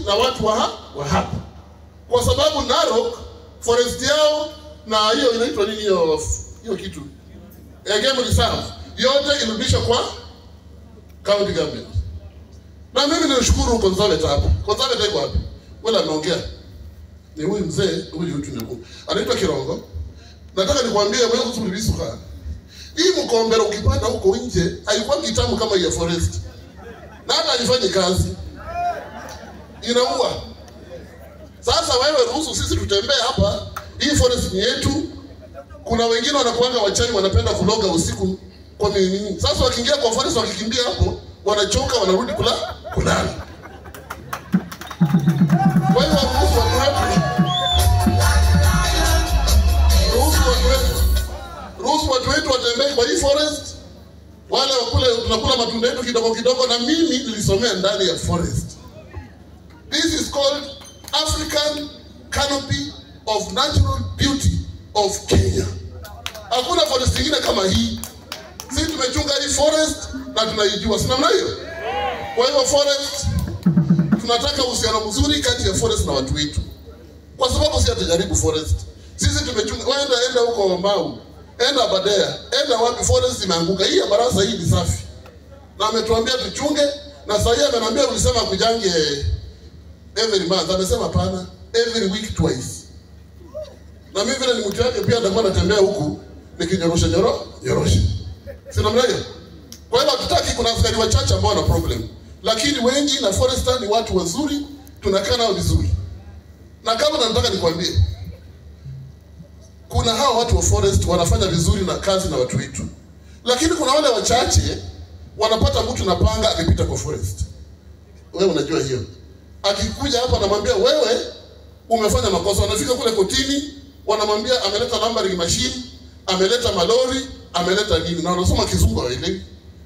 na watu wa hapa. Kwa sababu Narok forest yao na hiyo inaitwa nini hiyo kitu? Game reserve yote ilirudishwa kwa county government. Na mimi nishukuru conservator hapa. Conservator yuko hapa. Wala anaongea. Ni huyu mzee, huyu ndio anaitwa Kirongo. Nataka nikwambie wewe kuhusu Bisuka. Hii mkombero ukipanda huko nje haikuwa kitamu kama ya forest. Na hata alifanya kazi. Inaua. Sasa wewe ruhusu sisi tutembee hapa. Hii forest ni yetu. Kuna wengine wanakuanga wachani wanapenda kuloga usiku kwa nini? Sasa wakiingia kwa forest wakikimbia hapo, wanachoka wanarudi kulala. Kwa hiyo ruhusu watu wetu watembee kwa hii forest. Wale wakule tunakula matunda yetu kidogo kidogo, na mimi nilisomea ndani ya forest. This is called African Canopy of Natural Beauty of Kenya. Hakuna forest nyingine kama hii. Sisi tumechunga hii forest na tunaijua. Si namna hiyo? Kwa hiyo forest tunataka uhusiano mzuri kati ya forest na watu wetu. Kwa sababu sisi hatajaribu forest. Sisi tumechunga. Wewe enda huko Mau. Enda Badea. Enda wapi forest imeanguka. Hii ya Barasa hii ni safi. Na ametuambia tuchunge, na sasa yeye ameniambia ulisema kujange every month. Amesema pana every week twice. Na mimi vile ni mtu wake pia nitakuwa natembea huku nikinyorosha nyorosha. Sina mnayo. Kwa hiyo hatutaki kuna askari wachache ambao wana problem. Lakini wengi na forester ni watu wazuri, tunakaa nao vizuri. Na kama nataka nikwambie, kuna hao watu wa forest wanafanya vizuri na kazi na watu wetu. Lakini kuna wale wachache wanapata mtu na panga akipita kwa forest. Wewe unajua hiyo. Akikuja hapa anamwambia wewe umefanya makosa, anafika kule kotini wanamwambia ameleta numbering machine, ameleta malori, ameleta nini, na wanasoma kizungu hawaelewi.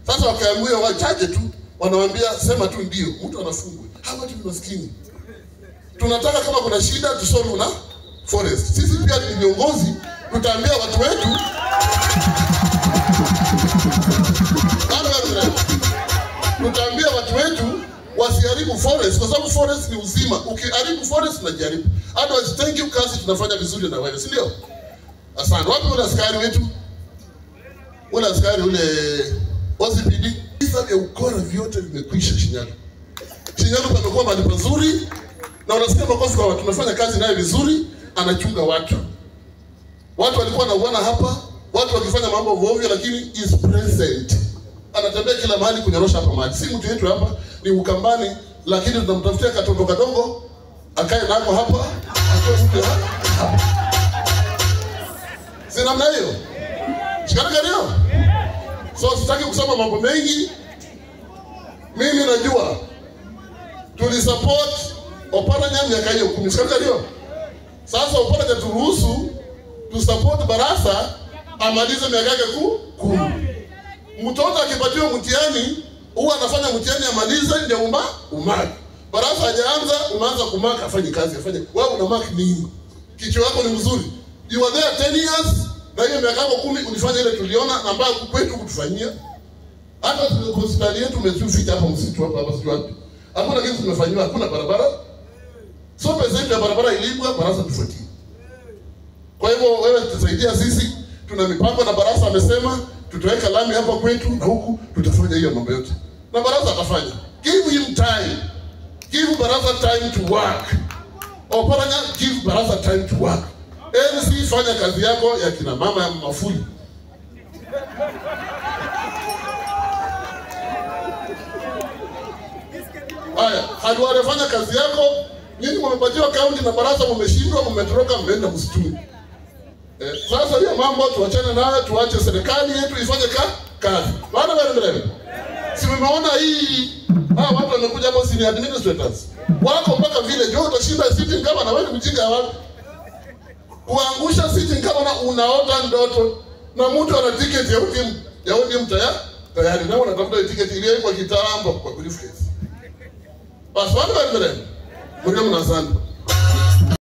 Sasa wakaamua wachache tu wanamwambia sema tu ndio, mtu anafungwa. Hawa watu ni maskini. Tunataka kama kuna shida tusolve na forest. Sisi pia ni viongozi, tutaambia watu wetu tutaambia watu wetu wasiharibu forest, kwa sababu forest ni uzima. Ukiharibu forest unajaribu. Otherwise thank you kazi tunafanya vizuri na wewe, si ndio? Asante. Wapi ule askari wetu? Ule askari ule OCPD. Visa vya ukora vyote vimekwisha Shinyanga. Shinyanga pamekuwa mahali pazuri, na unasikia makofi kwa watu. Tunafanya kazi naye vizuri, anachunga watu. Watu walikuwa wanauana hapa, watu wakifanya mambo ovyo, lakini is present. Anatembea kila mahali kunyorosha hapa mahali. Si mtu yetu hapa, ni Ukambani, lakini tunamtafutia katoto kadogo akae nako hapa, atoe mtu hapa. Si namna hiyo? Shikana leo. So sitaki kusema mambo mengi. Mimi najua tulisupport Oparanya miaka hiyo 10. Shikana leo. Sasa Oparanya turuhusu tu support Barasa amalize miaka yake 10. Mtoto akipatiwa mtihani huwa anafanya mtihani amalize ndio umaki. Barasa hajaanza, unaanza kumaka afanye kazi afanye. Wewe una mark nini? Kichwa yako ni mzuri. You were there 10 years na hiyo miaka yako 10 ulifanya ile tuliona na ambayo kwetu kutufanyia. Hata hospitali yetu umefika hapa msitu hapa sio wapi. Hakuna kitu tumefanywa, hakuna barabara. So pesa yetu ya barabara ilibwa, Barasa tufuatie. Kwa hivyo wewe tutasaidia sisi, tuna mipango na Barasa amesema tutaweka lami hapa kwetu na huku tutafanya hiyo mambo yote. Na Barasa atafanya. Give him time. Give Barasa time to work. Oparanya, give Barasa time to work. MC fanya kazi yako ya kina mama ya mafuli. Haya, Khalwale fanya kazi yako. Nyinyi mmepatiwa kaunti na Barasa mmeshindwa, mmetoroka mmeenda msituni. Sasa hiyo mambo tuachane nayo, tuache serikali yetu ifanye kazi. Bwana wewe. Si mmeona hii watu wamekuja hapo senior administrators. Wako mpaka vile jo utashinda sitting kama na wewe mjinga wapi? Kuangusha sitting kama na unaota ndoto. Na mtu ana ticket ya ODM tayari na unatafuta ticket ile kwa kitambo kwa briefcase. Basi watu wewe. Mwana mnasanda.